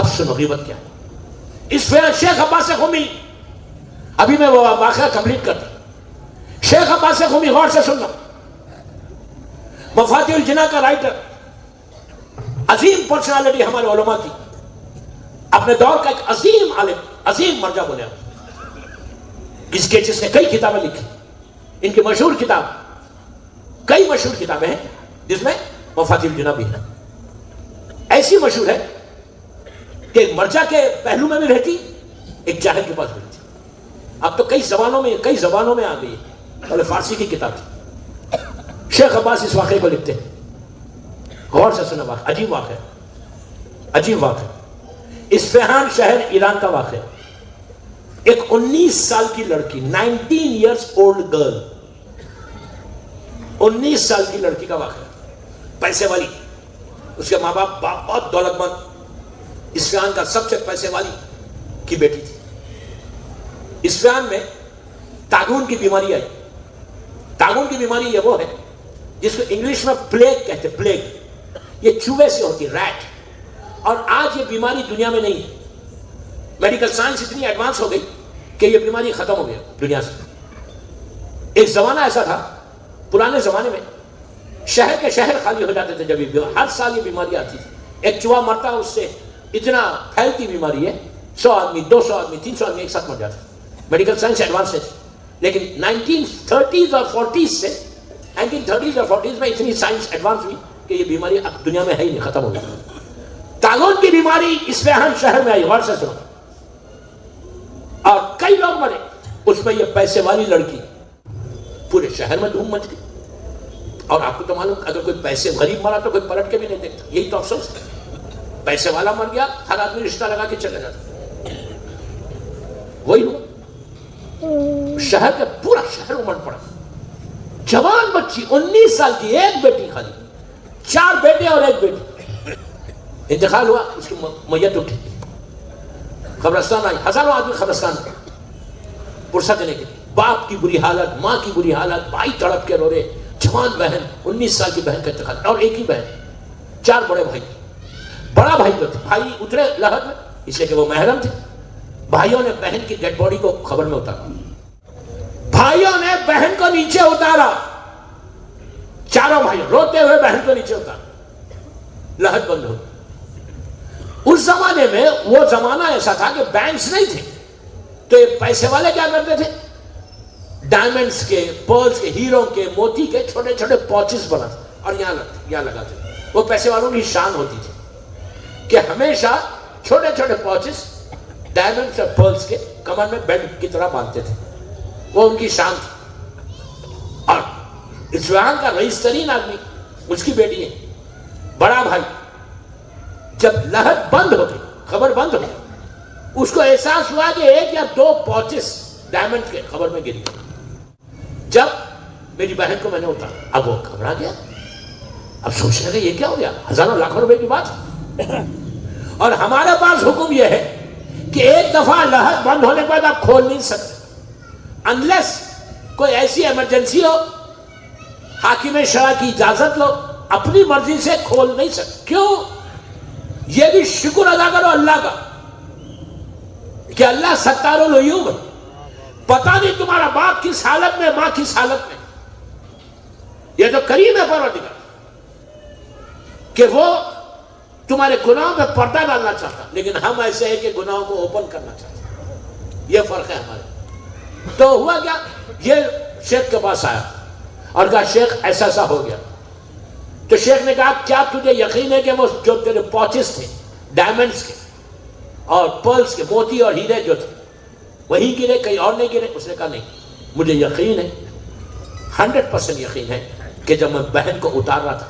اب سنو غیبت کیا ہے. اس پہ شیخ عباس قمی، ابھی میں وہ واقعہ کمپلیٹ کرتا ہوں. شیخ عباس قمی غور سے سننا، مفاتیح الجناح کا رائٹر، عظیم پرسنالٹی ہمارے علماء کی، اپنے دور کا ایک عظیم عالم، عظیم مرجع بنے جس نے کئی کتابیں لکھی. ان کی مشہور کتاب، کئی مشہور کتابیں ہیں جس میں مفاتیح الجناح بھی ہے. ایسی مشہور ہے کہ ایک مرجع کے پہلو میں بھی رہتی، ایک جاہل کے پاس بھی رہتی. اب تو کئی زبانوں میں آ گئی ہے، پہلے فارسی کی کتاب تھی. شیخ عباس اس واقعے کو لکھتے ہیں، غور سے سنا واقعہ، عجیب واقعہ. اصفہان شہر ایران کا واقعہ. ایک 19 سال کی لڑکی، 19 ایئرس اولڈ گرل، 19 سال کی لڑکی کا واقعہ، پیسے والی. اس کے ماں باپ بہت دولت مند، اصفہان کا سب سے پیسے والی کی بیٹی تھی. اصفہان میں طاعون کی بیماری آئی. طاعون کی بیماری یہ وہ ہے جس کو انگلش میں پلیگ کہتے ہیں. پلیگ یہ چوہے سے ہوتی ہے، ریٹ. اور آج یہ بیماری دنیا میں نہیں ہے. میڈیکل سائنس اتنی ایڈوانس ہو گئی کہ یہ بیماری ختم ہو گیا دنیا سے. ایک زمانہ ایسا تھا، پرانے زمانے میں شہر کے شہر خالی ہو جاتے تھے جب ہر سال یہ بیماری آتی تھی. ایک چوہا مرتا، اس سے اتنا پھیلتی بیماری ہے، 100 آدمی 200 آدمی 300 آدمی ایک ساتھ مر جاتے. میڈیکل سائنس ایڈوانس ہے، لیکن 1930s اور 40s سے 1930s اور 40s میں اتنی سائنس ایڈوانس ہوئی کہ یہ بیماری اب دنیا میں ہے ہی نہیں، ختم ہو گئی. طاعون کی بیماری اصفہان شہر میں آئی. غور سے سنو، اور کئی لوگ مرے. اس میں یہ پیسے والی لڑکی، پورے شہر میں دھوم مچ گئی. اور آپ کو تو معلوم، اگر کوئی پیسے غریب مرا تو کوئی پلٹ کے بھی نہیں دیکھتا. یہی تو افسوس ہے، پیسے والا مر گیا ہر آدمی رشتہ لگا کے چلا جاتا. وہی ہوا، شہر کا پورا شہر امڑ پڑا. جوان بچی 19 سال کی، ایک بیٹی خالی، 4 بیٹے اور ایک بیٹی. انتقال ہوا، اس کی میت اٹھی، قبرستان آئی. ہزاروں آدمی قبرستان پرسہ دینے کے لیے. باپ کی بری حالت، ماں کی بری حالت، بھائی تڑپ کے رو رہے. جوان بہن، 19 سال کی بہن کا انتقال، اور ایک ہی بہن. 4 بڑے بھائی. بڑا بھائی جو تھے، بھائی اترے لہر میں اس لیے کہ وہ محرم تھے. بھائیوں نے بہن کی ڈیڈ باڈی کو خبر میں اتارا. بھائیوں نے بہن کو نیچے اتارا، چاروں بھائی روتے ہوئے بہن کو نیچے اتارا. لہر بند ہو. اس زمانے میں، وہ زمانہ ایسا تھا کہ بینکس نہیں تھے، تو یہ پیسے والے کیا کرتے تھے؟ ڈائمنڈز کے، پرلز کے، ہیروں کے، موتی کے چھوٹے چھوٹے پوچز بناتے اور یہاں لگاتے. وہ پیسے والوں کی شان ہوتی تھی کہ ہمیشہ چھوٹے چھوٹے پوچز ڈائمنڈز اور پرلز کے کمر میں بیلٹ کی طرح باندھتے تھے. وہ ان کی شان تھی. اور اصفہان کا رئیس ترین آدمی، اس کی بیٹی ہے، بڑا بھائی. جب لہر بند ہو گئی، خبر بند ہو گئی، اس کو احساس ہوا کہ 1 یا 2 پوچز ڈائمنڈ کے خبر میں گری. جب میری بہن کو میں نے اتارا، اب وہ گھبرا گیا. اب سوچنے لگا یہ کیا ہو گیا، ہزاروں لاکھوں روپے کی بات. اور ہمارے پاس حکم یہ ہے کہ ایک دفعہ لہر بند ہونے کے بعد آپ کھول نہیں سکتے انلیس کوئی ایسی ایمرجنسی ہو، حاکم شرع کی اجازت لو. اپنی مرضی سے کھول نہیں سکتے. کیوں؟ یہ بھی شکر ادا کرو اللہ کا کہ اللہ ستار العیوب ہے. پتہ نہیں تمہارا باپ کس حالت میں، ماں کس حالت میں. یہ تو کریم ہے پروردگار کہ وہ تمہارے گناہوں میں پردہ ڈالنا چاہتا، لیکن ہم ایسے ہیں کہ گناہوں کو اوپن کرنا چاہتے. یہ فرق ہے ہمارے. تو ہوا کیا، یہ شیخ کے پاس آیا اور کہا شیخ ایسا ایسا ہو گیا. تو شیخ نے کہا کیا تجھے یقین ہے کہ وہ جو تیرے پوچز تھے ڈائمنڈز کے اور پرلز کے، موتی اور ہیرے جو تھے، وہی گرے، کہیں اور نہیں گرے؟ اس نے کہا نہیں، مجھے یقین ہے، 100% یقین ہے کہ جب میں بہن کو اتار رہا تھا.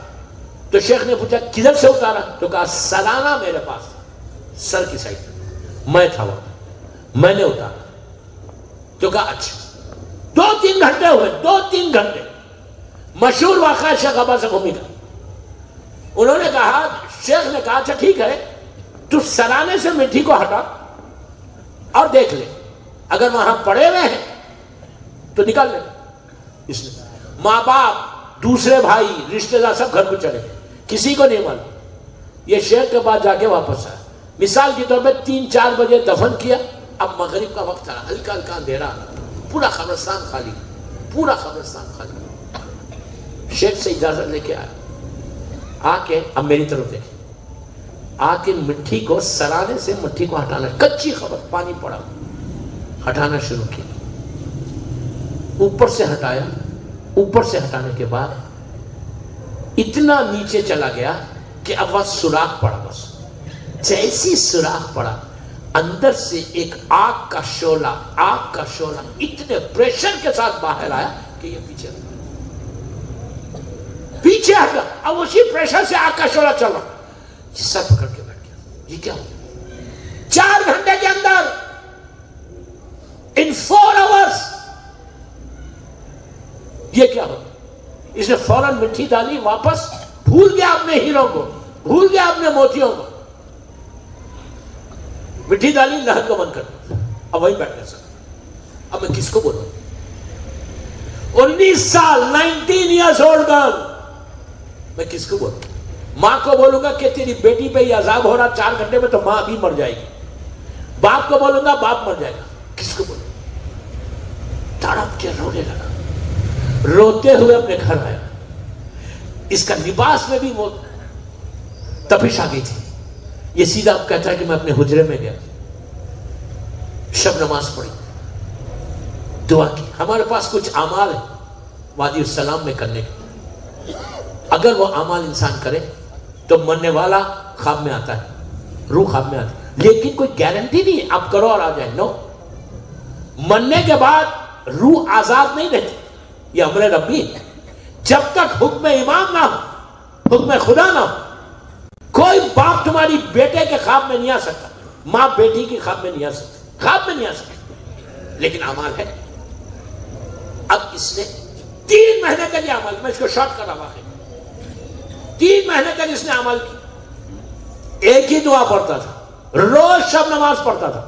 تو شیخ نے پوچھا کدھر سے اتارا؟ تو کہا سلانہ میرے پاس، سر کی سائڈ میں تھا، وہاں میں نے اتارا. تو کہا اچھا. 2-3 گھنٹے ہوئے، 2-3 گھنٹے. مشہور واقعہ شیخ عباس قمی کا. انہوں نے کہا، شیخ نے کہا اچھا ٹھیک ہے، تو سلانے سے مٹی کو ہٹا اور دیکھ لے، اگر وہاں پڑے ہوئے ہیں تو نکل لے. اس نے ماں باپ، دوسرے بھائی، رشتہ دار سب گھر کو چلے گئے، کسی کو نہیں معلوم. یہ شیخ کے پاس جا کے واپس آیا. مثال کے طور پہ 3-4 بجے دفن کیا، اب مغرب کا وقت تھا، ہلکا ہلکا اندھیرا، پورا قبرستان خالی، پورا قبرستان خالی۔ شیخ سے اجازت لے کے آ کے اب میری طرف دیکھیں، آ کے مٹی کو سرانے سے مٹی کو ہٹانا، کچی خبر پانی پڑا، ہٹانا شروع کیا، اوپر سے ہٹایا، اوپر سے ہٹانے کے بعد اتنا نیچے چلا گیا کہ اب وہاں سوراخ پڑا، بس جیسی سوراخ پڑا اندر سے ایک آگ کا شعلہ اتنے پریشر کے ساتھ باہر آیا کہ یہ پیچھے ہٹا، اب اسی پریشر سے آگ کا شعلہ چل رہا، یہ سر پکڑ کے بیٹھ گیا، یہ کیا ہوا؟ 4 گھنٹے کے اندر، in 4 hours، یہ کیا ہوا؟ اس نے فوراً مٹی ڈالی، واپس بھول گیا اپنے ہیروں کو، بھول گیا اپنے موتیوں کو، مٹی ڈالی، لہر کو بند کر دیا، اب وہی بیٹھ گیا۔ اب میں کس کو بولوں؟ 19 سال 19 years old girl، میں کس کو بولوں؟ ماں کو بولوں گا کہ تیری بیٹی پہ یہ عذاب ہو رہا 4 گھنٹے میں، تو ماں ابھی مر جائے گی۔ باپ کو بولوں گا، باپ مر جائے گا۔ کس کو بولوں؟ تڑپ کے رونے لگا، روتے ہوئے اپنے گھر آیا۔ اس کا لباس میں بھی وہ تپش آ گئی تھی۔ یہ سیدھا اب کہتا ہے کہ میں اپنے حجرے میں گیا، شب نماز پڑھی، دعا کی۔ ہمارے پاس کچھ اعمال ہیں وادی السلام میں کرنے کے، اگر وہ اعمال انسان کرے تو مرنے والا خواب میں آتا ہے، روح خواب میں آتی ہے، لیکن کوئی گارنٹی نہیں ہے آپ کرو اور آ جائیں۔ نو، مرنے کے بعد روح آزاد نہیں رہتی، یہ امر ربی ہے۔ جب تک حکم امام نہ ہو، حکم خدا نہ ہو، کوئی باپ تمہاری بیٹے کے خواب میں نہیں آ سکتا، ماں بیٹی کی خواب میں نہیں آ سکتی، خواب میں نہیں آ سکتی، لیکن اعمال ہے۔ اب اس نے 3 مہینے تک یہ عمل، میں اس کو شارٹ کر رہا واقعی، 3 مہینے تک اس نے عمل کی، ایک ہی دعا پڑھتا تھا، روز شب نماز پڑھتا تھا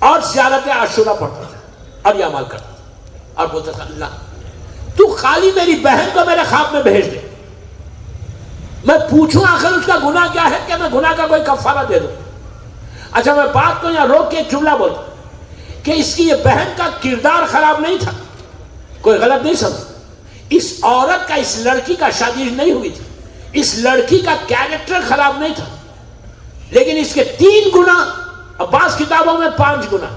اور زیارت عاشورہ پڑھتا تھا اور یہ عمل کرتا تھا، اور بولتا تھا اللہ تو خالی میری بہن کو میرے خواب میں بھیج دے، میں پوچھوں آخر اس کا گناہ کیا ہے کہ میں گناہ کا کوئی کفارہ دے دوں۔ اچھا میں بات کو یہاں روک کے ایک جملہ بولتا کہ اس کی یہ بہن کا کردار خراب نہیں تھا، کوئی غلط نہیں سمجھ، اس عورت کا، اس لڑکی کا شادی نہیں ہوئی تھی، اس لڑکی کا کیریکٹر خراب نہیں تھا، لیکن اس کے 3 گناہ، بعض کتابوں میں 5 گناہ،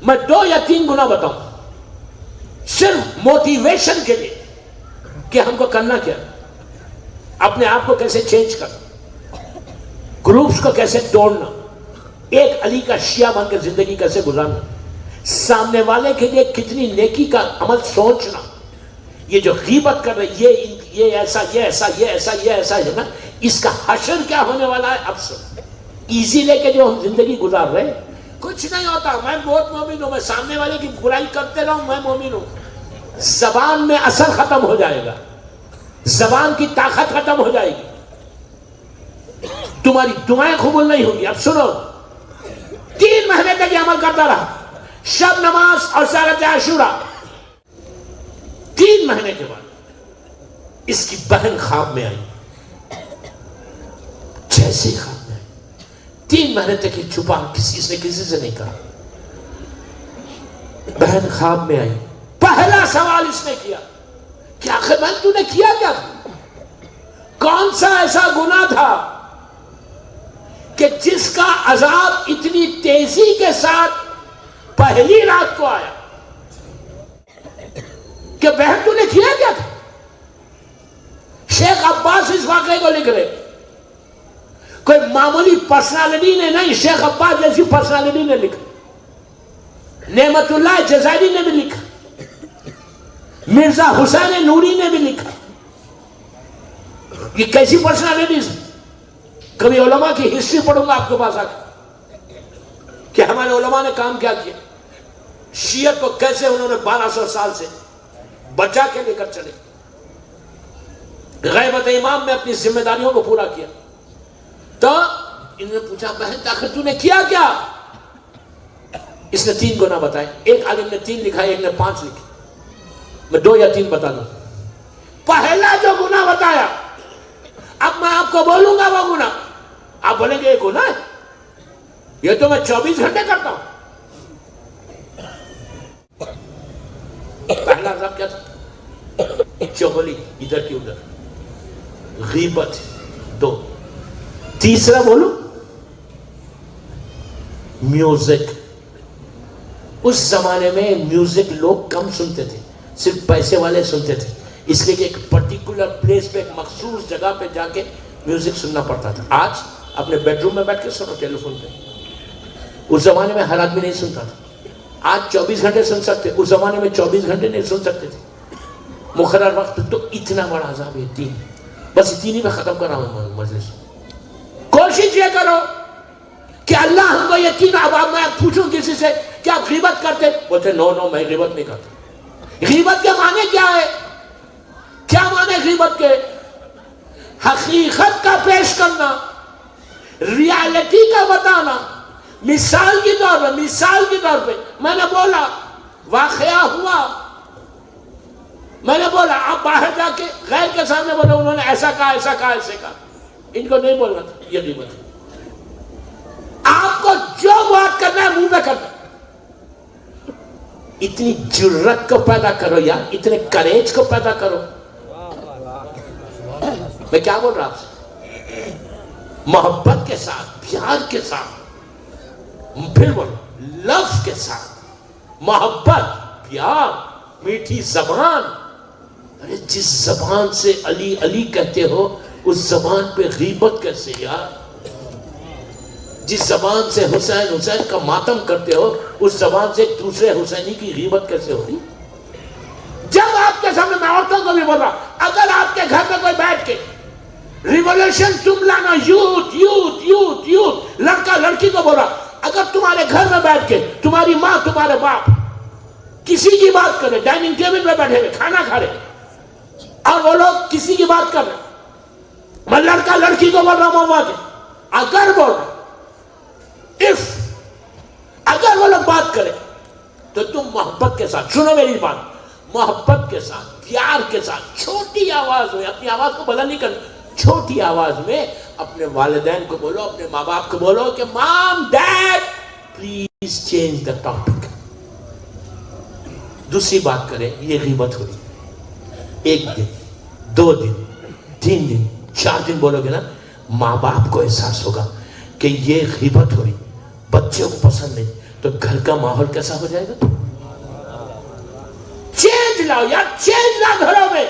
میں 2 یا 3 گناہ بتاؤں صرف موٹیویشن کے لیے کہ ہم کو کرنا کیا، اپنے آپ کو کیسے چینج کرنا، گروپس کو کیسے توڑنا، ایک علی کا شیعہ بن کے زندگی کیسے گزارنا، سامنے والے کے لیے کتنی نیکی کا عمل سوچنا۔ یہ جو غیبت کر رہے، یہ ایسا یہ ایسا یہ ایسا یہ ایسا ہے نا، اس کا حشر کیا ہونے والا ہے؟ اب سن، ایزی لے کے جو ہم زندگی گزار رہے، کچھ نہیں ہوتا، میں بہت مومن ہوں، میں سامنے والے کی برائی کرتے رہوں، میں مومن ہوں، زبان میں اثر ختم ہو جائے گا، زبان کی طاقت ختم ہو جائے گی، تمہاری دعائیں قبول نہیں ہوگی۔ اب سنو، 3 مہینے تک یہ عمل کرتا رہا، شب نماز اور زیارت عاشورہ۔ 3 مہینے کے بعد اس کی بہن خواب میں آئی، جیسے خواب میں آئی، 3 مہینے تک یہ چھپا، اس نے کسی سے نہیں کہا، بہن خواب میں آئی، پہلا سوال اس نے کیا کہ آخر بہن تو نے کیا کیا تھا؟ کون سا ایسا گناہ تھا کہ جس کا عذاب اتنی تیزی کے ساتھ پہلی رات کو آیا؟ کہ بہن تو نے کیا کیا تھا؟ شیخ عباس اس واقعے کو لکھ رہے، کوئی معمولی پرسنالٹی نے نہیں، شیخ عباس جیسی پرسنالٹی نے لکھا، نعمت اللہ جزائری نے بھی لکھا، مرزا حسین نوری نے بھی لکھا۔ یہ کیسی پرسنالٹیز؟ کبھی علماء کی ہسٹری پڑھوں گا آپ کے پاس آ کے کہ ہمارے علماء نے کام کیا کیا، شیعت کو کیسے انہوں نے 1200 سال سے بچا کے لے کر چلے، غیبت امام میں اپنی ذمہ داریوں کو پورا کیا۔ تو انہوں نے پوچھا بہن آخر تو نے کیا کیا؟ اس نے 3 گناہ بتائے، ایک عالم نے 3 لکھا، ایک نے 5 لکھے، میں 2 یا 3 بتا دوں۔ پہلا جو گناہ بتایا، اب میں آپ کو بولوں گا وہ گناہ، آپ بولیں گے یہ گناہ ہے؟ یہ تو میں 24 گھنٹے کرتا ہوں. پہلا عذاب کیا تھا؟ چغلی ادھر کی ادھر، غیبت. 2. تیسرا بولو میوزک. اس زمانے میں میوزک لوگ کم سنتے تھے، صرف پیسے والے سنتے تھے، اس لیے کہ ایک پرٹیکولر پلیس پہ، ایک مخصوص جگہ پہ جا کے میوزک سننا پڑتا تھا. آج اپنے بیڈ روم میں بیٹھ کے سنو ٹیلی فون پہ. اس زمانے میں ہر آدمی نہیں سنتا تھا. آج 24 گھنٹے سن سکتے، اس زمانے میں 24 گھنٹے نہیں سن سکتے تھے. مقرر وقت تو اتنا بڑا عذاب ہے. 3 بس 3 ہی میں ختم کر رہا ہوں مجلس. کوشش یہ کرو کہ اللہ ہم کو یہ 3 عذاب. میں پوچھوں کسی سے کہ آپ غیبت کرتے، بولتے نو میں غیبت نہیں کرتا. غیبت کے معنی کیا ہے؟ کیا معنی غیبت کے؟ حقیقت کا پیش کرنا، ریالٹی کا بتانا. مثال کی طور پہ میں نے بولا واقعہ ہوا، میں نے بولا آپ باہر جا کے غیر کے سامنے بولے انہوں نے ایسا کہا ایسا کہا ایسے کہا. ان کو نہیں بولنا تھا، یہ غیبت ہے. آپ کو جو بات کرنا ہے منہ پہ کرنا. اتنی جرت کو پیدا کرو یار، اتنے کریج کو پیدا کرو. میں کیا بول رہا آپ سے؟ محبت کے ساتھ، پیار کے ساتھ، پھر بولو لفظ کے ساتھ، محبت، پیار، میٹھی زبان. ارے جس زبان سے علی علی کہتے ہو اس زبان پہ غیبت کیسے یار؟ جس زبان سے حسین حسین کا ماتم کرتے ہو اس زبان سے دوسرے حسینی کی غیبت کیسے ہوگی؟ جب آپ کے سامنے، میں عورتوں کو بھی بول رہا، اگر آپ کے گھر میں کوئی بیٹھ کے ریولوشن تم لانا، یوتھ، لڑکا لڑکی کو بول رہا، اگر تمہارے گھر میں بیٹھ کے تمہاری ماں تمہارے باپ کسی کی بات کرے، ڈائننگ ٹیبل پہ بیٹھے ہوئے کھانا کھا رہے اور وہ لوگ کسی کی بات کر رہے، میں لڑکا لڑکی کو بول رہا ہوں ماما کے، اگر بول رہا اگر وہ لوگ بات کرے تو تم محبت کے ساتھ سنو میری بات، محبت کے ساتھ، پیار کے ساتھ، چھوٹی آواز میں، اپنی آواز کو بلند نہیں کرنا، چھوٹی آواز میں اپنے والدین کو بولو، اپنے ماں باپ کو بولو کہ mom dad please change the topic. دوسری بات کریں، یہ غیبت ہو رہی. 1 دن 2 دن 3 دن 4 دن بولو گے نا، ماں باپ کو احساس ہوگا کہ یہ غیبت ہو رہی، بچوں کو پسند نہیں، تو گھر کا ماحول کیسا ہو جائے گا؟ چینج لاؤ یار، چینج لاؤ. گھروں میں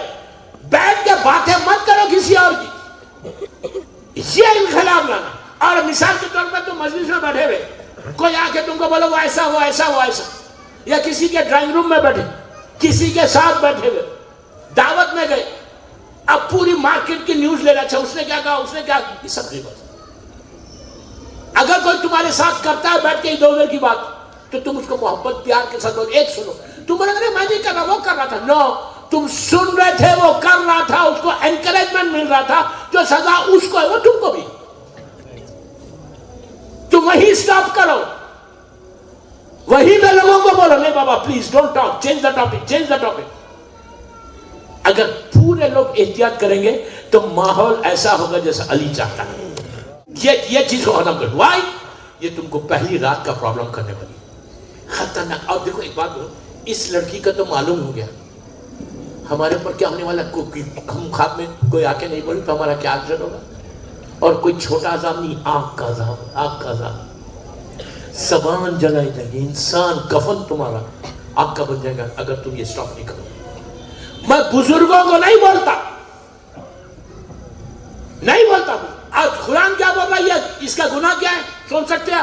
بیٹھ کے باتیں مت کرو کسی اور کی، یہ انقلاب لانا. اور مثال کے طور پر تم مجلس میں بیٹھے ہوئے، کوئی آ کے تم کو بولو وہ ایسا ہوا ایسا ہوا ایسا، یا کسی کے ڈرائنگ روم میں بیٹھے، کسی کے ساتھ بیٹھے ہوئے، دعوت میں گئے، اب پوری مارکیٹ کی نیوز لے رہا، اچھا اس نے کیا کہا، اس نے کیا، یہ سب غیبت. اگر کوئی تمہارے ساتھ کرتا ہے بیٹھ کے ادھر ادھر کی بات، تو تم اس کو محبت پیار کے ساتھ بولو. ایک سنو، تم بولے گا میں نہیں کر رہا، وہ کر رہا تھا. نو، تم سن رہے تھے، وہ کر رہا تھا، اس کو انکریجمنٹ مل رہا تھا، جو سزا اس کو ہے وہ تم کو بھی. تم وہی سٹاپ کرو، وہی میں لوگوں کو بولو نہیں بابا please don't talk, change the topic, change the topic. اگر پورے لوگ احتیاط کریں گے تو ماحول ایسا ہوگا جیسا علی چاہتا ہے. یہ چیز کو ختم کر. وائی؟ یہ تم کو پہلی رات کا پرابلم کرنے والی خطرناک. اور دیکھو ایک بات بولو، اس لڑکی کا تو معلوم ہو گیا ہمارے اوپر کیا ہونے والا. ہم خواب میں کوئی آ کے نہیں بولی تو ہمارا کیا اثر ہوگا. اور کوئی چھوٹا عذاب نہیں، آگ کا عذاب، آگ کا عذاب. زبان جلائی جائے گی، انسان کفن تمہارا آگ کا بن جائے گا اگر تم یہ سٹاپ نہیں کرو. میں بزرگوں کو نہیں بولتا، نہیں بولتا. آج قرآن کیا بول رہا ہے، اس کا گناہ کیا ہے سن سکتے ہیں.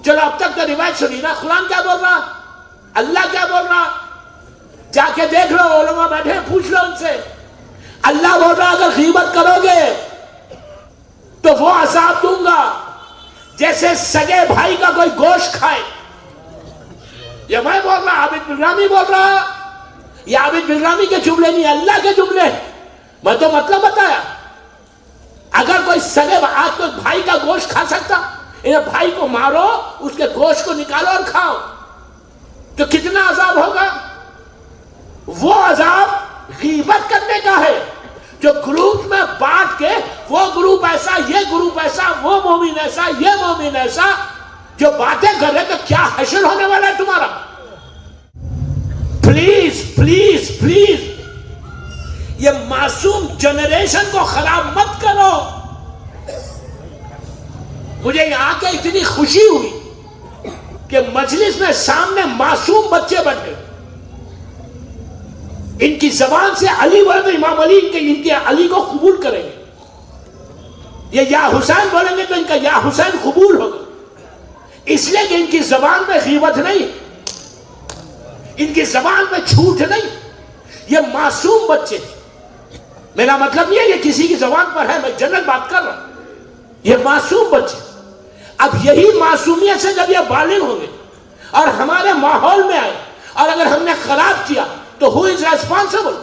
چلو اب تک تو روایت سنی نا، قرآن کیا بول رہا، اللہ کیا بول رہا، جا کے دیکھ لو، علماء بیٹھے پوچھ لو ان سے. اللہ بول رہا اگر غیبت کرو گے تو وہ عذاب دوں گا جیسے سگے بھائی کا کوئی گوشت کھائے. یہ میں بول رہا، عابد بلرامی بول رہا. یہ عابد بلرامی کے جملے نہیں، اللہ کے جملے. میں تو مطلب بتایا. اگر کوئی سگے آج کوئی بھائی کا گوشت کھا سکتا، انہیں بھائی کو مارو، اس کے گوشت کو نکالو اور کھاؤ، تو کتنا عذاب ہوگا. وہ عذاب غیبت کرنے کا ہے. جو گروپ میں بانٹ کے وہ گروپ ایسا، یہ گروپ ایسا، وہ مومن ایسا، یہ مومن ایسا، جو باتیں کر رہے تو کیا حشر ہونے والا ہے تمہارا؟ پلیز پلیز پلیز یہ معصوم جنریشن کو خراب مت کرو. مجھے یہاں کے اتنی خوشی ہوئی کہ مجلس میں سامنے معصوم بچے بیٹھے، ان کی زبان سے علی بولے تو امام علی ان کے علی کو قبول کریں گے. یہ یا حسین بولیں گے تو ان کا یا حسین قبول ہوگا، اس لیے کہ ان کی زبان میں غیبت نہیں، ان کی زبان میں جھوٹ نہیں. یہ معصوم بچے، میرا مطلب نہیں ہے یہ کسی کی زبان پر ہے، میں جنرل بات کر رہا ہوں. یہ معصوم بچے، اب یہی معصومیت سے جب یہ بالغ ہوں گے اور ہمارے ماحول میں آئے اور اگر ہم نے خراب کیا تو who is responsible؟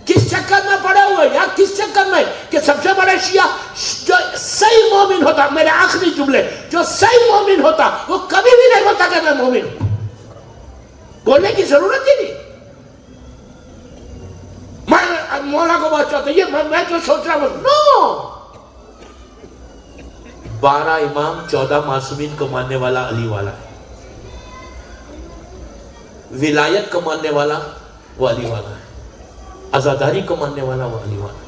کس چکر میں پڑے ہوئے یا کس چکر میں کہ سب سے بڑا شیعہ جو صحیح مومن ہوتا، میرے آخری جملے، جو صحیح مومن ہوتا وہ کبھی بھی نہیں ہوتا کہ میں مومن ہوں. بولنے کی ضرورت ہی نہیں. میں مولا کو بہت چاہتا ہوں، میں جو سوچ رہا ہوں نو. 12 امام 14 معصومین کو ماننے والا علی والا ہے، ولایت کو ماننے والا وہ علی والا ہے، عزاداری کو ماننے والا وہ علی والا ہے.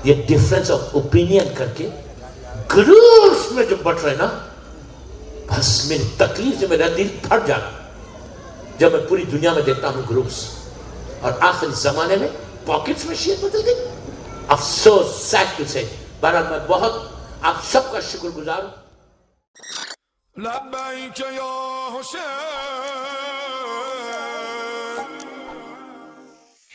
یہ ڈیفرنس آف اوپینین کر کے گروپس میں جو بٹ رہے نا، بس میری تکلیف سے میرا دل پھٹ جانا جب میں پوری دنیا میں دیکھتا ہوں گروپس، اور آخری زمانے میں پاکٹس میں شیعت بدل گئی. افسوس، سیڈ ٹو سے. بہرحال میں بہت آپ سب کا شکر گزار ہوں. لبیک یا حسین.